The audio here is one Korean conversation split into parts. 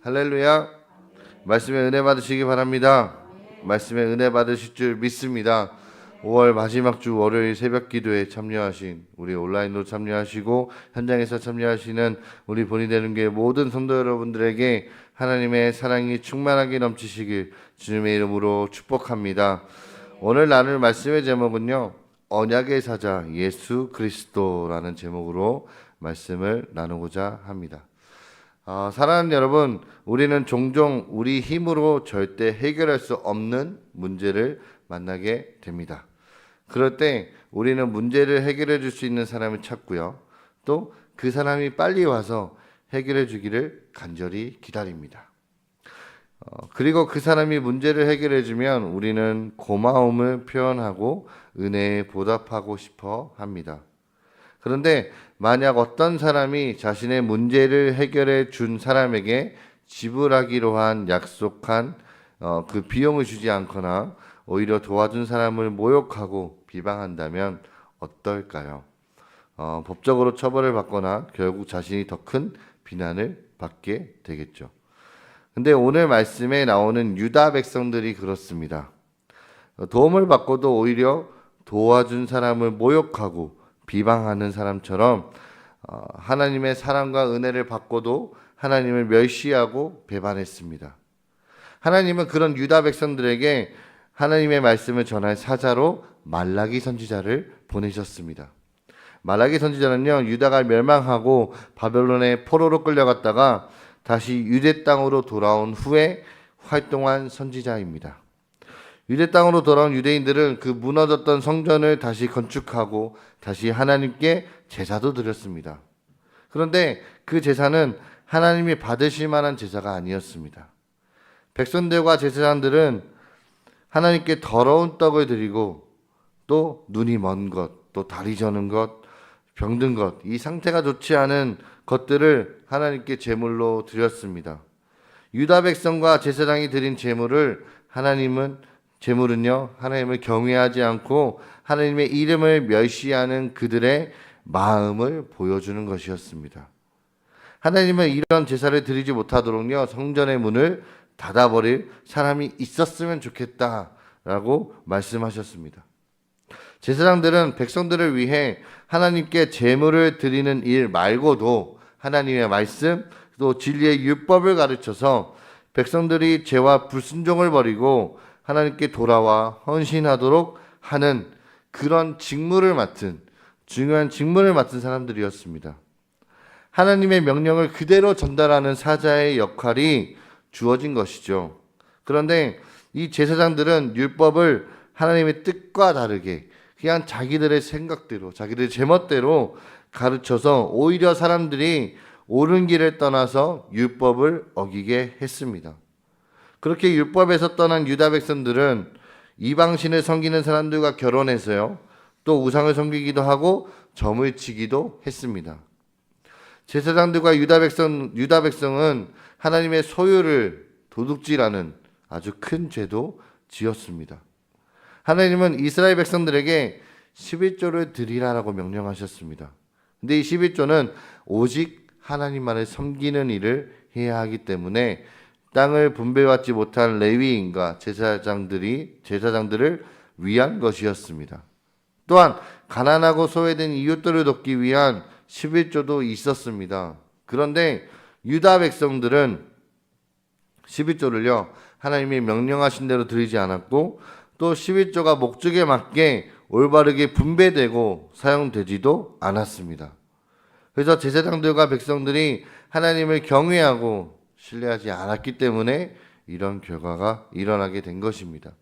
할렐루야. 말씀에 은혜 받으시기 바랍니다. 말씀에 은혜 받으실 줄 믿습니다. 5월 마지막 주 월요일 새벽 기도에 참여하신 우리 온라인으로 참여하시고 현장에서 참여하시는 우리 본이 되는 게 모든 성도 여러분들에게 하나님의 사랑이 충만하게 넘치시길 주님의 이름으로 축복합니다. 오늘 나눌 말씀의 제목은요, 언약의 사자 예수 그리스도라는 제목으로 말씀을 나누고자 합니다. 사랑하는 여러분, 우리는 종종 우리 힘으로 절대 해결할 수 없는 문제를 만나게 됩니다. 그럴 때 우리는 문제를 해결해 줄 수 있는 사람을 찾고요. 또 그 사람이 빨리 와서 해결해 주기를 간절히 기다립니다. 그리고 그 사람이 문제를 해결해 주면 우리는 고마움을 표현하고 은혜에 보답하고 싶어 합니다. 그런데 만약 어떤 사람이 자신의 문제를 해결해 준 사람에게 지불하기로 한 약속한 그 비용을 주지 않거나 오히려 도와준 사람을 모욕하고 비방한다면 어떨까요? 법적으로 처벌을 받거나 결국 자신이 더 큰 비난을 받게 되겠죠. 근데 오늘 말씀에 나오는 유다 백성들이 그렇습니다. 도움을 받고도 오히려 도와준 사람을 모욕하고 비방하는 사람처럼 하나님의 사랑과 은혜를 받고도 하나님을 멸시하고 배반했습니다. 하나님은 그런 유다 백성들에게 하나님의 말씀을 전할 사자로 말라기 선지자를 보내셨습니다. 말라기 선지자는요, 유다가 멸망하고 바벨론의 포로로 끌려갔다가 다시 유대 땅으로 돌아온 후에 활동한 선지자입니다. 유대 땅으로 돌아온 유대인들은 그 무너졌던 성전을 다시 건축하고 다시 하나님께 제사도 드렸습니다. 그런데 그 제사는 하나님이 받으실 만한 제사가 아니었습니다. 백성들과 제사장들은 하나님께 더러운 떡을 드리고 또 눈이 먼 것, 또 다리 저는 것, 병든 것, 이 상태가 좋지 않은 것들을 하나님께 제물로 드렸습니다. 유다 백성과 제사장이 드린 제물은요, 하나님을 경외하지 않고 하나님의 이름을 멸시하는 그들의 마음을 보여주는 것이었습니다. 하나님은 이런 제사를 드리지 못하도록요, 성전의 문을 닫아버릴 사람이 있었으면 좋겠다라고 말씀하셨습니다. 제사장들은 백성들을 위해 하나님께 제물을 드리는 일 말고도 하나님의 말씀, 또 진리의 율법을 가르쳐서 백성들이 죄와 불순종을 버리고 하나님께 돌아와 헌신하도록 하는 그런 중요한 직무를 맡은 사람들이었습니다. 하나님의 명령을 그대로 전달하는 사자의 역할이 주어진 것이죠. 그런데 이 제사장들은 율법을 하나님의 뜻과 다르게 그냥 자기들의 생각대로, 자기들의 제멋대로 가르쳐서 오히려 사람들이 옳은 길을 떠나서 율법을 어기게 했습니다. 그렇게 율법에서 떠난 유다 백성들은 이방신을 섬기는 사람들과 결혼해서요, 또 우상을 섬기기도 하고 점을 치기도 했습니다. 제사장들과 유다 백성은 하나님의 소유를 도둑질하는 아주 큰 죄도 지었습니다. 하나님은 이스라엘 백성들에게 11조를 드리라라고 명령하셨습니다. 근데 이 11조는 오직 하나님만을 섬기는 일을 해야 하기 때문에 땅을 분배받지 못한 레위인과 제사장들을 위한 것이었습니다. 또한 가난하고 소외된 이웃들을 돕기 위한 11조도 있었습니다. 그런데 유다 백성들은 11조를요, 하나님이 명령하신 대로 드리지 않았고 또 11조가 목적에 맞게 올바르게 분배되고 사용되지도 않았습니다. 그래서 제사장들과 백성들이 하나님을 경외하고 신뢰하지 않았기 때문에 이런 결과가 일어나게 된 것입니다.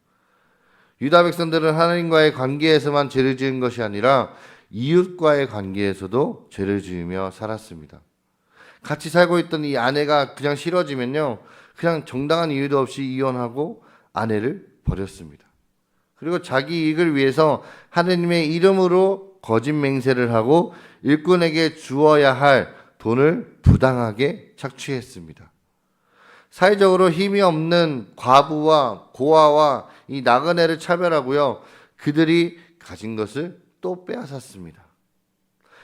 유다 백성들은 하나님과의 관계에서만 죄를 지은 것이 아니라 이웃과의 관계에서도 죄를 지으며 살았습니다. 같이 살고 있던 이 아내가 그냥 싫어지면요, 그냥 정당한 이유도 없이 이혼하고 아내를 버렸습니다. 그리고 자기 이익을 위해서 하나님의 이름으로 거짓 맹세를 하고 일꾼에게 주어야 할 돈을 부당하게 착취했습니다. 사회적으로 힘이 없는 과부와 고아와 이 나그네를 차별하고요, 그들이 가진 것을 또 빼앗았습니다.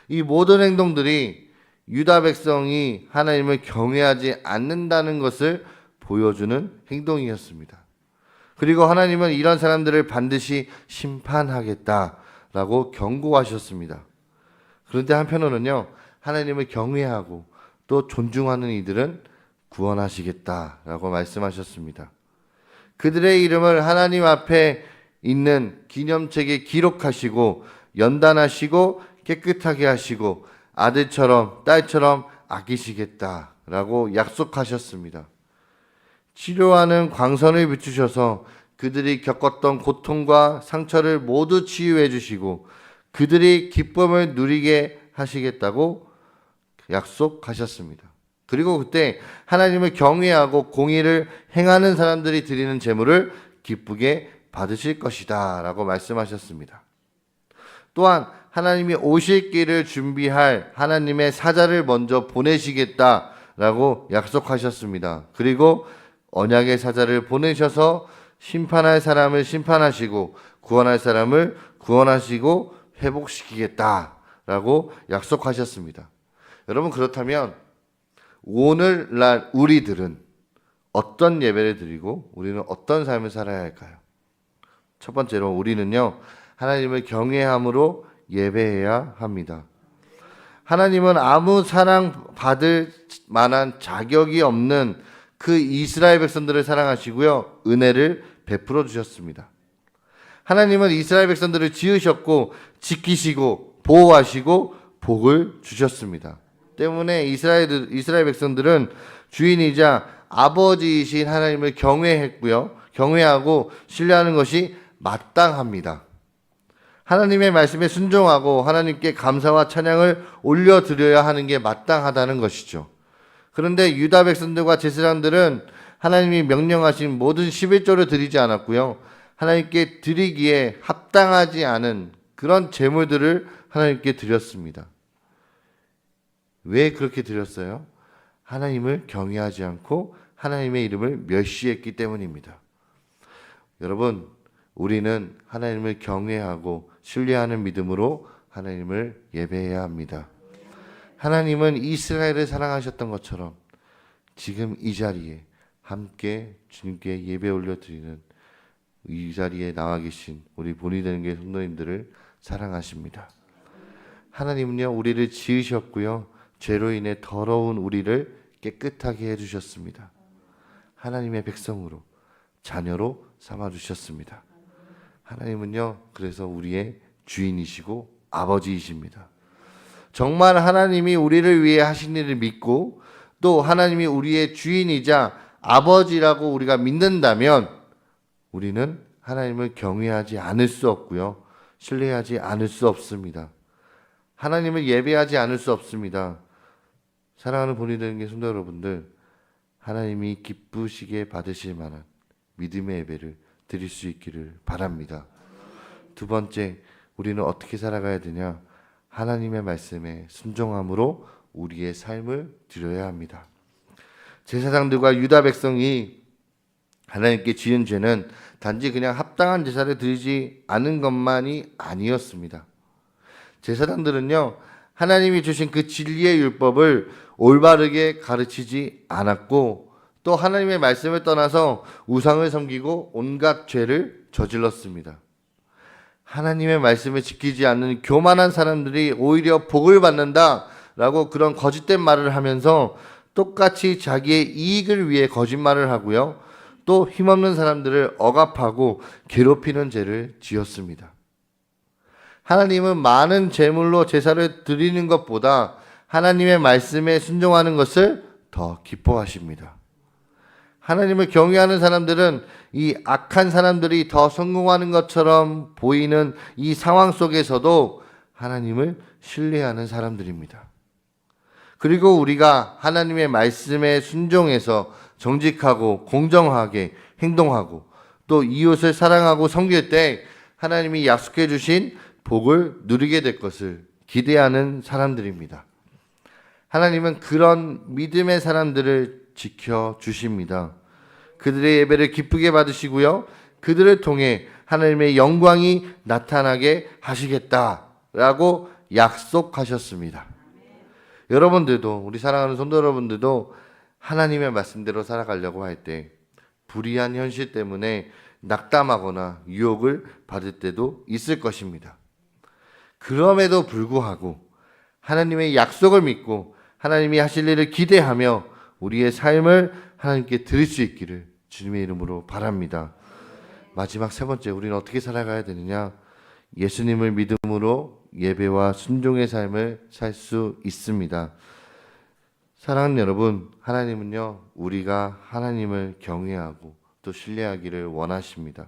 이 모든 행동들이 유다 백성이 하나님을 경외하지 않는다는 것을 보여주는 행동이었습니다. 그리고 하나님은 이런 사람들을 반드시 심판하겠다라고 경고하셨습니다. 그런데 한편으로는요, 하나님을 경외하고 또 존중하는 이들은 구원하시겠다라고 말씀하셨습니다. 그들의 이름을 하나님 앞에 있는 기념책에 기록하시고 연단하시고 깨끗하게 하시고 아들처럼 딸처럼 아끼시겠다라고 약속하셨습니다. 치료하는 광선을 비추셔서 그들이 겪었던 고통과 상처를 모두 치유해 주시고 그들이 기쁨을 누리게 하시겠다고 약속하셨습니다. 그리고 그때 하나님을 경외하고 공의를 행하는 사람들이 드리는 제물을 기쁘게 받으실 것이다 라고 말씀하셨습니다. 또한 하나님이 오실 길을 준비할 하나님의 사자를 먼저 보내시겠다라고 약속하셨습니다. 그리고 언약의 사자를 보내셔서 심판할 사람을 심판하시고 구원할 사람을 구원하시고 회복시키겠다라고 약속하셨습니다. 여러분, 그렇다면 오늘날 우리들은 어떤 예배를 드리고 우리는 어떤 삶을 살아야 할까요? 첫 번째로 우리는요, 하나님을 경외함으로 예배해야 합니다. 하나님은 아무 사랑받을 만한 자격이 없는 그 이스라엘 백성들을 사랑하시고요, 은혜를 베풀어 주셨습니다. 하나님은 이스라엘 백성들을 지으셨고 지키시고 보호하시고 복을 주셨습니다. 때문에 이스라엘 백성들은 주인이자 아버지이신 하나님을 경외했고요, 경외하고 신뢰하는 것이 마땅합니다. 하나님의 말씀에 순종하고 하나님께 감사와 찬양을 올려드려야 하는 게 마땅하다는 것이죠. 그런데 유다 백성들과 제사장들은 하나님이 명령하신 모든 11조를 드리지 않았고요, 하나님께 드리기에 합당하지 않은 그런 제물들을 하나님께 드렸습니다. 왜 그렇게 드렸어요? 하나님을 경외하지 않고 하나님의 이름을 멸시했기 때문입니다. 여러분, 우리는 하나님을 경외하고 신뢰하는 믿음으로 하나님을 예배해야 합니다. 하나님은 이스라엘을 사랑하셨던 것처럼 지금 이 자리에 함께 주님께 예배 올려드리는 이 자리에 나와 계신 우리 본이 되는 게 성도님들을 사랑하십니다. 하나님은요, 우리를 지으셨고요, 죄로 인해 더러운 우리를 깨끗하게 해주셨습니다. 하나님의 백성으로, 자녀로 삼아주셨습니다. 하나님은요, 그래서 우리의 주인이시고 아버지이십니다. 정말 하나님이 우리를 위해 하신 일을 믿고 또 하나님이 우리의 주인이자 아버지라고 우리가 믿는다면 우리는 하나님을 경외하지 않을 수 없고요, 신뢰하지 않을 수 없습니다. 하나님을 예배하지 않을 수 없습니다. 사랑하는 본이 되는 게 성도 여러분들, 하나님이 기쁘시게 받으실 만한 믿음의 예배를 드릴 수 있기를 바랍니다. 두 번째, 우리는 어떻게 살아가야 되냐? 하나님의 말씀에 순종함으로 우리의 삶을 드려야 합니다. 제사장들과 유다 백성이 하나님께 지은 죄는 단지 그냥 합당한 제사를 드리지 않은 것만이 아니었습니다. 제사장들은요, 하나님이 주신 그 진리의 율법을 올바르게 가르치지 않았고 또 하나님의 말씀을 떠나서 우상을 섬기고 온갖 죄를 저질렀습니다. 하나님의 말씀을 지키지 않는 교만한 사람들이 오히려 복을 받는다라고 그런 거짓된 말을 하면서 똑같이 자기의 이익을 위해 거짓말을 하고요, 또 힘없는 사람들을 억압하고 괴롭히는 죄를 지었습니다. 하나님은 많은 제물로 제사를 드리는 것보다 하나님의 말씀에 순종하는 것을 더 기뻐하십니다. 하나님을 경외하는 사람들은 이 악한 사람들이 더 성공하는 것처럼 보이는 이 상황 속에서도 하나님을 신뢰하는 사람들입니다. 그리고 우리가 하나님의 말씀에 순종해서 정직하고 공정하게 행동하고 또 이웃을 사랑하고 섬길 때 하나님이 약속해 주신 복을 누리게 될 것을 기대하는 사람들입니다. 하나님은 그런 믿음의 사람들을 지켜주십니다. 그들의 예배를 기쁘게 받으시고요, 그들을 통해 하나님의 영광이 나타나게 하시겠다라고 약속하셨습니다. 여러분들도, 우리 사랑하는 성도 여러분들도 하나님의 말씀대로 살아가려고 할 때 불의한 현실 때문에 낙담하거나 유혹을 받을 때도 있을 것입니다. 그럼에도 불구하고 하나님의 약속을 믿고 하나님이 하실 일을 기대하며 우리의 삶을 하나님께 드릴 수 있기를 주님의 이름으로 바랍니다. 마지막 세 번째, 우리는 어떻게 살아가야 되느냐? 예수님을 믿음으로 예배와 순종의 삶을 살 수 있습니다. 사랑하는 여러분, 하나님은요, 우리가 하나님을 경외하고 또 신뢰하기를 원하십니다.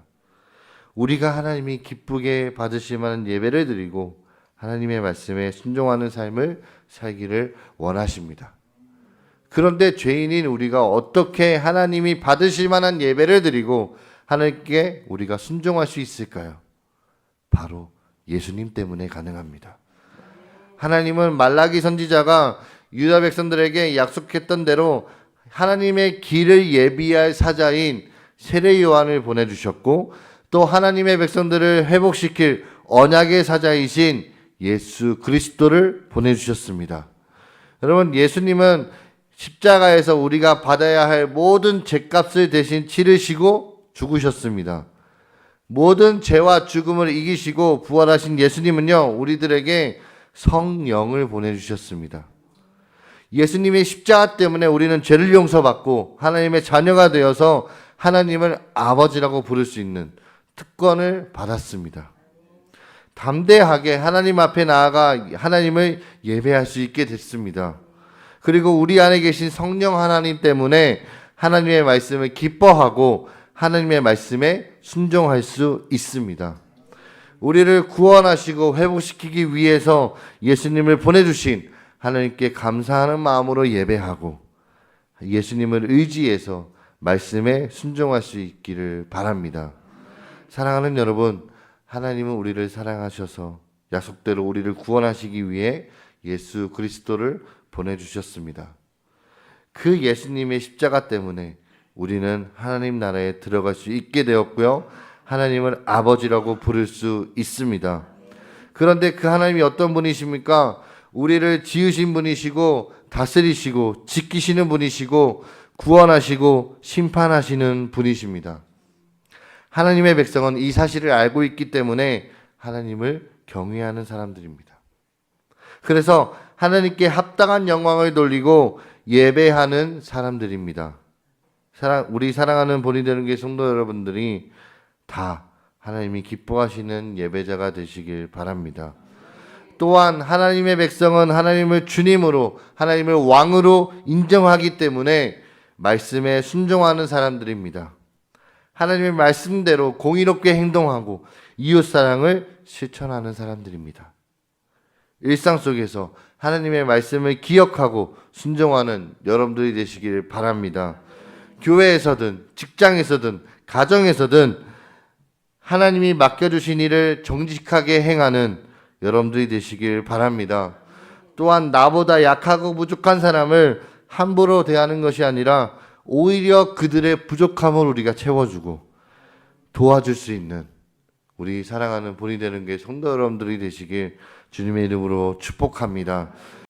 우리가 하나님이 기쁘게 받으실 만한 예배를 드리고 하나님의 말씀에 순종하는 삶을 살기를 원하십니다. 그런데 죄인인 우리가 어떻게 하나님이 받으실 만한 예배를 드리고 하나님께 우리가 순종할 수 있을까요? 바로 예수님 때문에 가능합니다. 하나님은 말라기 선지자가 유다 백성들에게 약속했던 대로 하나님의 길을 예비할 사자인 세례 요한을 보내주셨고 또 하나님의 백성들을 회복시킬 언약의 사자이신 예수 그리스도를 보내주셨습니다. 여러분, 예수님은 십자가에서 우리가 받아야 할 모든 죄값을 대신 치르시고 죽으셨습니다. 모든 죄와 죽음을 이기시고 부활하신 예수님은요, 우리들에게 성령을 보내주셨습니다. 예수님의 십자가 때문에 우리는 죄를 용서받고 하나님의 자녀가 되어서 하나님을 아버지라고 부를 수 있는 특권을 받았습니다. 담대하게 하나님 앞에 나아가 하나님을 예배할 수 있게 됐습니다. 그리고 우리 안에 계신 성령 하나님 때문에 하나님의 말씀을 기뻐하고 하나님의 말씀에 순종할 수 있습니다. 우리를 구원하시고 회복시키기 위해서 예수님을 보내주신 하나님께 감사하는 마음으로 예배하고 예수님을 의지해서 말씀에 순종할 수 있기를 바랍니다. 사랑하는 여러분, 하나님은 우리를 사랑하셔서 약속대로 우리를 구원하시기 위해 예수 그리스도를 보내주셨습니다. 그 예수님의 십자가 때문에 우리는 하나님 나라에 들어갈 수 있게 되었고요. 하나님을 아버지라고 부를 수 있습니다. 그런데 그 하나님이 어떤 분이십니까? 우리를 지으신 분이시고 다스리시고 지키시는 분이시고 구원하시고 심판하시는 분이십니다. 하나님의 백성은 이 사실을 알고 있기 때문에 하나님을 경외하는 사람들입니다. 그래서 하나님께 합당한 영광을 돌리고 예배하는 사람들입니다. 우리 사랑하는 본이 되는 게 성도 여러분들이 다 하나님이 기뻐하시는 예배자가 되시길 바랍니다. 또한 하나님의 백성은 하나님을 주님으로, 하나님을 왕으로 인정하기 때문에 말씀에 순종하는 사람들입니다. 하나님의 말씀대로 공의롭게 행동하고 이웃사랑을 실천하는 사람들입니다. 일상 속에서 하나님의 말씀을 기억하고 순종하는 여러분들이 되시길 바랍니다. 교회에서든 직장에서든 가정에서든 하나님이 맡겨주신 일을 정직하게 행하는 여러분들이 되시길 바랍니다. 또한 나보다 약하고 부족한 사람을 함부로 대하는 것이 아니라 오히려 그들의 부족함을 우리가 채워주고 도와줄 수 있는 우리 사랑하는 본이 되는 게 성도 여러분들이 되시길 주님의 이름으로 축복합니다.